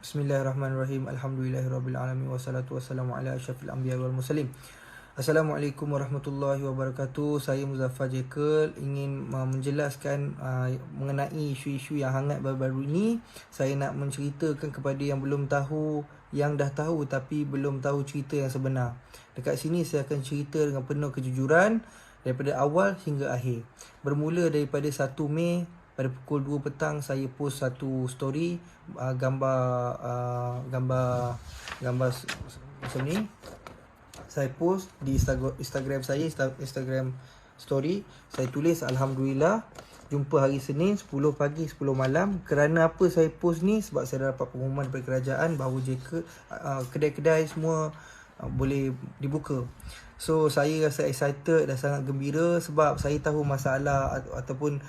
Bismillahirrahmanirrahim. Alhamdulillahirabbil alamin wassalatu wassalamu ala asyrafil anbiya wal mursalin. Assalamualaikum warahmatullahi wabarakatuh. Saya Muzaffar Jekyll ingin menjelaskan mengenai isu-isu yang hangat baru-baru ini. Saya nak menceritakan kepada yang belum tahu, yang dah tahu tapi belum tahu cerita yang sebenar. Dekat sini saya akan cerita dengan penuh kejujuran daripada awal hingga akhir. Bermula daripada 1 Mei pada pukul 2 petang saya post satu story gambar macam ni. Saya post di Instagram saya, Instagram story. Saya tulis Alhamdulillah jumpa hari Senin 10 pagi 10 malam. Kerana apa saya post ni? Sebab saya dapat pengumuman daripada kerajaan bahawa kedai-kedai semua boleh dibuka. So saya rasa excited dan sangat gembira sebab saya tahu masalah ataupun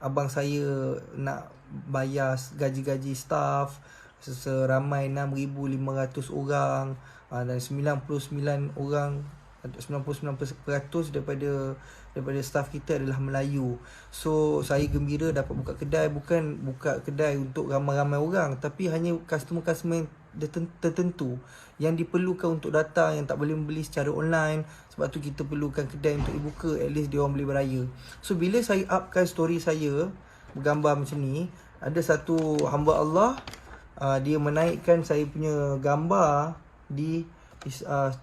abang saya nak bayar gaji-gaji staff seramai 6,500 orang dan 99% daripada staff kita adalah Melayu. So saya gembira dapat buka kedai, bukan buka kedai untuk ramai-ramai orang, tapi hanya customer-customer tertentu yang diperlukan untuk datang, yang tak boleh membeli secara online. Sebab tu kita perlukan kedai untuk dibuka, at least dia orang boleh beraya. So bila saya upkan story saya bergambar macam ni, ada satu hamba Allah dia menaikkan saya punya gambar di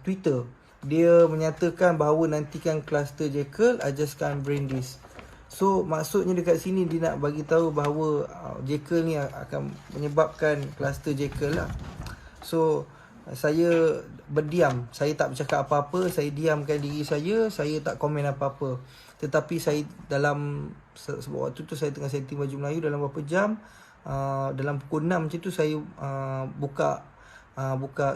Twitter. Dia menyatakan bahawa nantikan kluster Jekyll, I just can't bring this. So maksudnya dekat sini dia nak bagi tahu bahawa Jekyll ni akan menyebabkan kluster Jekyll lah. So saya berdiam, saya tak bercakap apa-apa, saya diamkan diri saya tak komen apa-apa. Tetapi saya sebab waktu tu saya tengah setting baju Melayu, dalam beberapa jam, dalam pukul 6 macam tu saya buka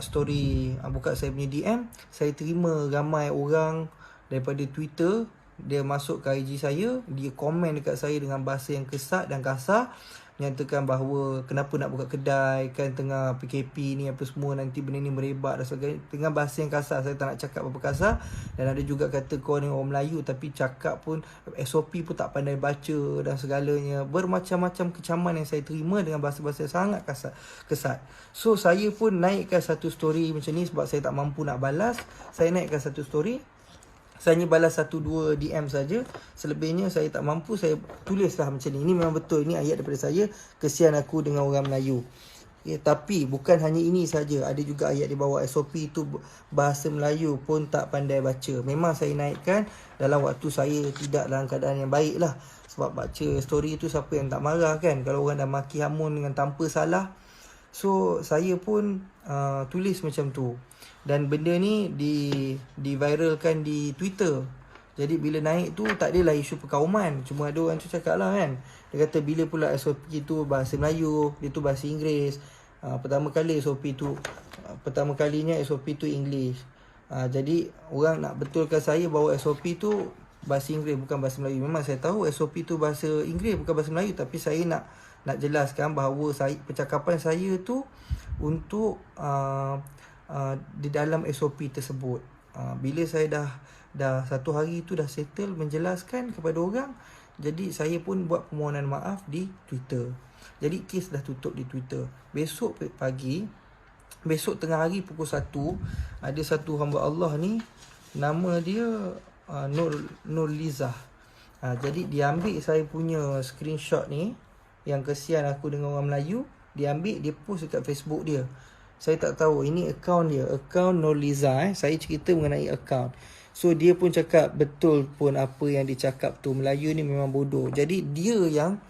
story, buka saya punya DM. Saya terima ramai orang daripada Twitter, dia masuk ke IG saya, dia komen dekat saya dengan bahasa yang kesat dan kasar, menyatakan bahawa kenapa nak buka kedai, kan tengah PKP ni apa semua, nanti benda ni merebak dan sebagainya, dengan bahasa yang kasar. Saya tak nak cakap apa kasar. Dan ada juga kata kau ni orang Melayu tapi cakap pun SOP pun tak pandai baca dan segalanya. Bermacam-macam kecaman yang saya terima dengan bahasa-bahasa sangat kesat. So saya pun naikkan satu story macam ni sebab saya tak mampu nak balas. Saya naikkan satu story, saya hanya balas 1-2 DM saja. Selebihnya saya tak mampu. Saya tulislah macam ni. Ini memang betul. Ini ayat daripada saya. Kesian aku dengan orang Melayu. Ya, tapi bukan hanya ini saja. Ada juga ayat di bawah. SOP itu bahasa Melayu pun tak pandai baca. Memang saya naikkan dalam waktu saya tidak dalam keadaan yang baik lah. Sebab baca story itu siapa yang tak marah kan, kalau orang dah maki hamun dengan tanpa salah. So saya pun tulis macam tu. Dan benda ni di-viralkan di Twitter. Jadi bila naik tu tak adalah isu perkauman. Cuma ada orang tu cakap lah kan, dia kata bila pula SOP tu bahasa Melayu, dia tu bahasa Inggeris. Pertama kalinya SOP tu English. Jadi orang nak betulkan saya bahawa SOP tu bahasa Inggeris bukan bahasa Melayu. Memang saya tahu SOP tu bahasa Inggeris bukan bahasa Melayu, tapi saya nak jelaskan bahawa percakapan saya tu untuk di dalam SOP tersebut. Bila saya dah 1 hari tu dah settle menjelaskan kepada orang, jadi saya pun buat permohonan maaf di Twitter. Jadi kes dah tutup di Twitter. Besok tengah hari pukul 1, ada satu hamba Allah ni, nama dia Nur Lizah. Jadi dia ambil saya punya screenshot ni, yang kesian aku dengan orang Melayu, dia ambil, dia post dekat Facebook dia. Saya tak tahu, ini akaun dia, akaun Nurliza. Saya cerita mengenai akaun. So dia pun cakap betul pun apa yang dia cakap tu, Melayu ni memang bodoh. Jadi dia yang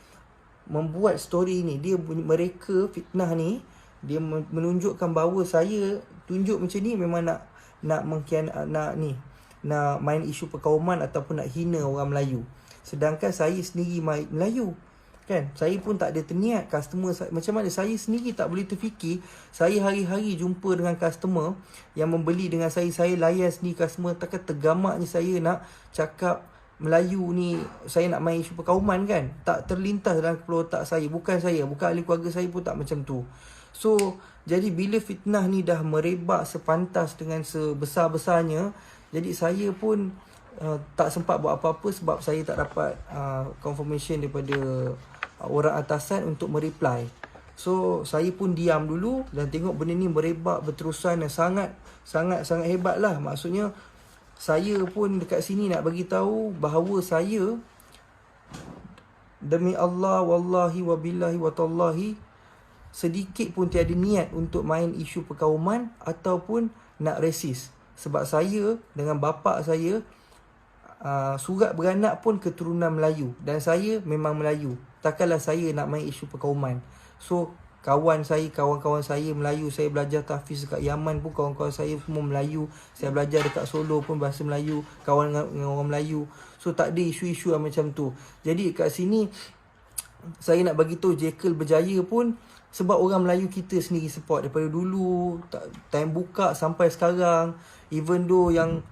membuat story ni, mereka fitnah ni, dia menunjukkan bahawa saya tunjuk macam ni memang nak main isu perkauman ataupun nak hina orang Melayu. Sedangkan saya sendiri Melayu kan, saya pun tak ada terniat customer macam mana. Saya sendiri tak boleh terfikir, saya hari-hari jumpa dengan customer yang membeli dengan saya layan sendiri customer. Takkan tergamaknya saya nak cakap Melayu ni, saya nak main isu perkauman kan. Tak terlintas dalam kepala otak saya. Bukan ahli keluarga saya pun tak macam tu. So jadi bila fitnah ni dah merebak sepantas dengan sebesar-besarnya, jadi saya pun tak sempat buat apa-apa sebab saya tak dapat confirmation daripada orang atasan untuk mereply. So saya pun diam dulu dan tengok benda ni merebak berterusan dan sangat hebat lah. Maksudnya saya pun dekat sini nak bagi tahu bahawa saya, demi Allah, wallahi wabillahi watallahi, sedikit pun tiada niat untuk main isu perkauman ataupun nak resis. Sebab saya dengan bapa saya surat beranak pun keturunan Melayu dan saya memang Melayu. Takkanlah saya nak main isu perkauman. So kawan-kawan saya Melayu, saya belajar tahfiz dekat Yaman pun kawan-kawan saya semua Melayu. Saya belajar dekat Solo pun bahasa Melayu, kawan dengan orang Melayu. So tak ada isu-isu macam tu. Jadi kat sini saya nak bagi tahu Jekyll berjaya pun sebab orang Melayu kita sendiri support daripada dulu, time buka sampai sekarang. Even though yang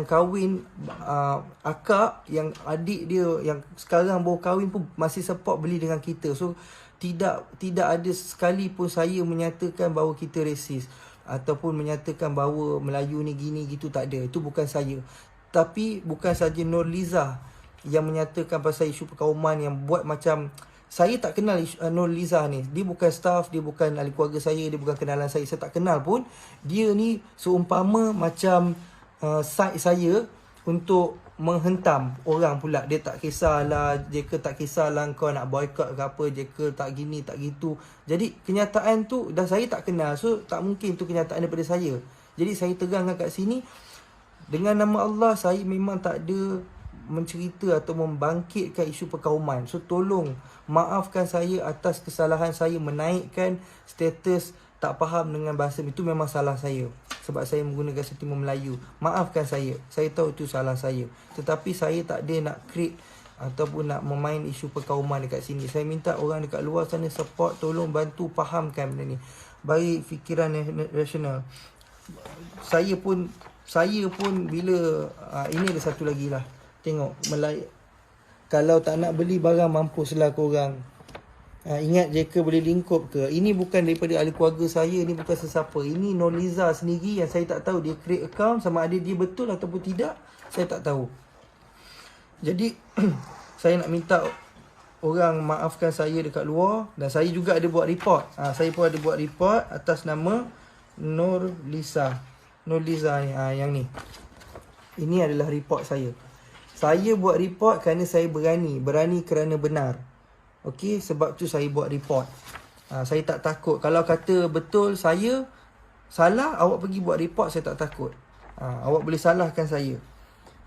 kahwin akak, yang adik dia yang sekarang baru kahwin pun masih support beli dengan kita. So tidak ada sekali pun saya menyatakan bahawa kita resis ataupun menyatakan bahawa Melayu ni gini gitu, tak ada. Itu bukan saya. Tapi bukan saja Nurliza yang menyatakan pasal isu perkauman yang buat macam, saya tak kenal Nurliza ni. Dia bukan staff, dia bukan ahli keluarga saya, dia bukan kenalan saya. Saya tak kenal pun. Dia ni seumpama macam side saya untuk menghentam orang pula. Dia tak kisahlah, Jekyll tak kisahlah kau nak boycott ke apa, Jekyll tak gini, tak gitu. Jadi kenyataan tu dah saya tak kenal. So tak mungkin tu kenyataan daripada saya. Jadi saya terangkan kat sini, dengan nama Allah, saya memang tak ada mencerita atau membangkitkan isu perkauman. So tolong maafkan saya atas kesalahan saya menaikkan status tak faham dengan bahasa. Itu memang salah saya sebab saya menggunakan sentimen Melayu. Maafkan saya. Saya tahu itu salah saya. Tetapi saya tak ada nak create ataupun nak memain isu perkauman dekat sini. Saya minta orang dekat luar sana support, tolong bantu fahamkan benda ni. Baik fikiran rasional. Saya pun bila ini ada satu lagi lah. Tengok, kalau tak nak beli barang, mampuslah korang. Ingat Jekyll boleh lingkup ke? Ini bukan daripada ahli keluarga saya, ini bukan sesiapa. Ini Nurliza sendiri yang saya tak tahu dia create account, sama ada dia betul ataupun tidak, saya tak tahu. Jadi saya nak minta orang maafkan saya dekat luar. Dan saya juga ada buat report. Saya pun ada buat report atas nama Nurliza ni, yang ni. Ini adalah report saya. Saya buat report kerana saya berani kerana benar. Okey, sebab tu saya buat report. Saya tak takut. Kalau kata betul saya salah, awak pergi buat report, saya tak takut. Awak boleh salahkan saya.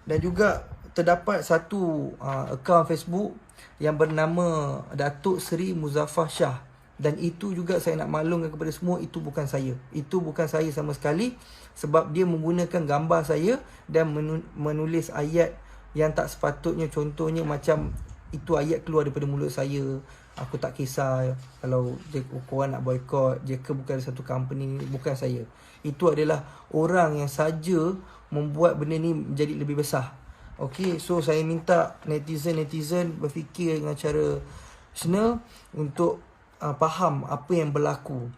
Dan juga terdapat satu akaun Facebook yang bernama Datuk Seri Muzaffar Shah. Dan itu juga saya nak maklumkan kepada semua, itu bukan saya. Itu bukan saya sama sekali. Sebab dia menggunakan gambar saya dan menulis ayat yang tak sepatutnya. Contohnya macam itu ayat keluar daripada mulut saya. Aku tak kisah kalau korang nak boycott, Jekyll bukan satu company, bukan saya. Itu adalah orang yang saja membuat benda ni menjadi lebih besar. Okey, so saya minta netizen berfikir dengan cara rasional untuk faham apa yang berlaku.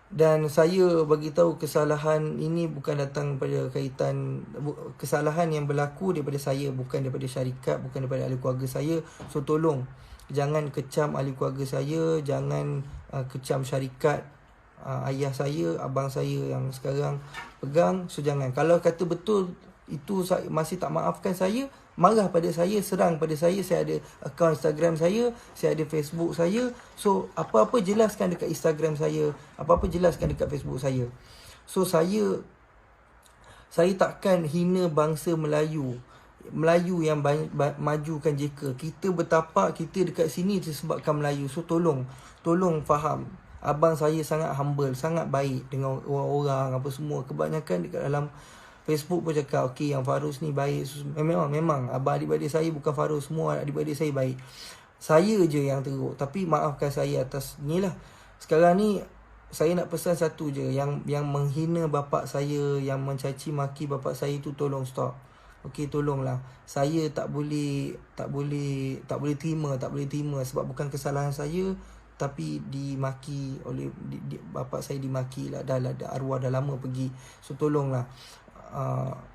Dan saya bagi tahu kesalahan ini bukan datang pada kaitan, kesalahan yang berlaku daripada saya, bukan daripada syarikat, bukan daripada ahli keluarga saya. So tolong jangan kecam ahli keluarga saya, jangan kecam syarikat ayah saya, abang saya yang sekarang pegang. So jangan. Kalau kata betul itu masih tak maafkan saya, marah pada saya, serang pada saya ada akaun Instagram saya ada Facebook saya. So apa-apa jelaskan dekat Instagram saya, apa-apa jelaskan dekat Facebook saya. So saya takkan hina bangsa Melayu yang majukan Jekyll. Kita bertapak, kita dekat sini disebabkan Melayu. So tolong faham. Abang saya sangat humble, sangat baik dengan orang-orang apa semua. Kebanyakan dekat dalam Facebook pun cakap, okey yang Farus ni baik. Memang abang adik-adik saya bukan Farus, semua adik-adik saya baik. Saya je yang teruk. Tapi maafkan saya atas ni lah. Sekarang ni saya nak pesan satu je, yang menghina bapak saya, yang mencaci maki bapak saya tu tolong stop. Okey, tolonglah. Saya tak boleh terima sebab bukan kesalahan saya, tapi dimaki oleh bapak saya, dimaki lah, dah arwah dah lama pergi. So tolonglah.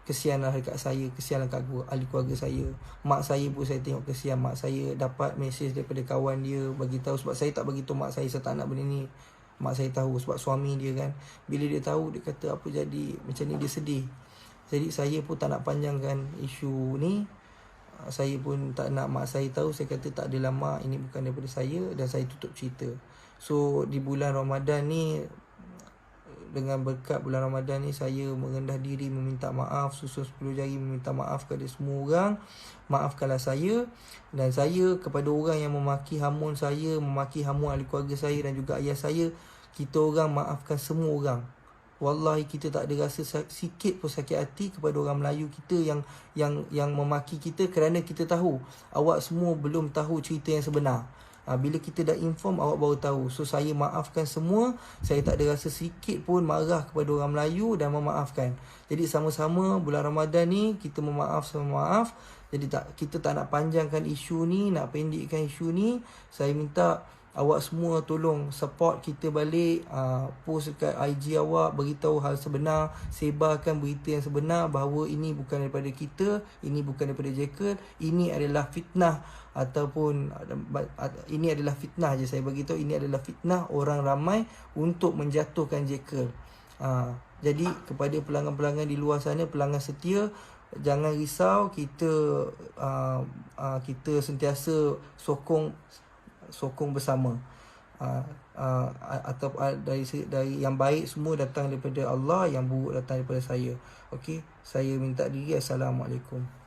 kesianlah dekat saya, kesianlah kat ahli keluarga saya. Mak saya pun saya tengok kesian. Mak saya dapat mesej daripada kawan dia bagi tahu, sebab saya tak bagi tahu mak saya tak nak benda ni. Mak saya tahu sebab suami dia kan. Bila dia tahu, dia kata apa jadi macam ni, dia sedih. Jadi saya pun tak nak panjangkan isu ni. Saya pun tak nak mak saya tahu. Saya kata tak adalah mak, ini bukan daripada saya, dan saya tutup cerita. So di bulan Ramadan ni, dengan berkat bulan Ramadan ni, saya merendah diri meminta maaf, susun 10 jari meminta maaf kepada semua orang. Maafkanlah saya. Dan saya kepada orang yang memaki hamun saya, memaki hamun ahli keluarga saya dan juga ayah saya, kita orang maafkan semua orang. Wallahi kita tak ada rasa sikit pun sakit hati kepada orang Melayu kita yang memaki kita, kerana kita tahu awak semua belum tahu cerita yang sebenar. Bila kita dah inform, awak baru tahu. So saya maafkan semua. Saya tak ada rasa sikit pun marah kepada orang Melayu dan memaafkan. Jadi sama-sama bulan Ramadan ni kita memaaf sama maaf. Jadi kita tak nak panjangkan isu ni, nak pendekkan isu ni. Saya minta awak semua tolong support kita balik, post dekat IG awak, beritahu hal sebenar, sebarkan berita yang sebenar bahawa ini bukan daripada kita, ini bukan daripada Jekyll, ini adalah fitnah, ataupun ini adalah fitnah je saya beritahu, ini adalah fitnah orang ramai untuk menjatuhkan Jekyll. Jadi kepada pelanggan-pelanggan di luar sana, pelanggan setia, jangan risau, kita sentiasa sokong bersama. Atau dari yang baik semua datang daripada Allah, yang buruk datang daripada saya. Okey, saya minta diri. Assalamualaikum.